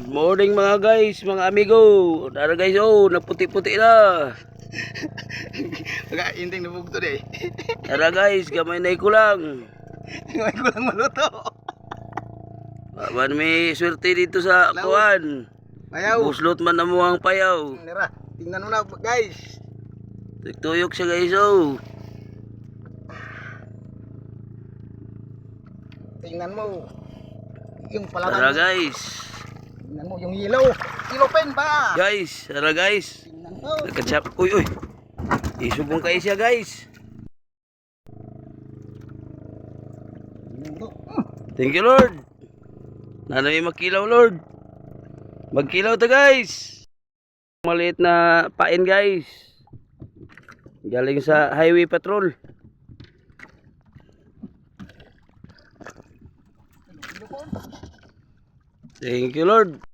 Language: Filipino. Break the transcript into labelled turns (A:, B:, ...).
A: Morning mga guys, mga amigo. Tara guys, oh, naputi-puti na.
B: Pagkainteng nabugto eh.
A: Tara guys, gamay na ko lang.
B: Ngayon ko lang maluto.
A: Man may swerte dito sa kuan.
B: Payaw.
A: Buslot man na mo ang payaw.
B: Nira, tingnan mo na guys.
A: Tuyok siya guys, oh.
B: Tingnan mo. Yung
A: Tara
B: palaman.
A: guys.
B: Tingnan mo yung yellow. Yellow pen pa.
A: Guys, tara guys.
B: Tingnan mo.
A: Nagkachap. Uy, uy. Isubong kayo siya guys. Thank you Lord. Nanay makilaw Lord. Magkilaw ta guys. Maliit na pain guys. Galing sa highway patrol. Thank you Lord.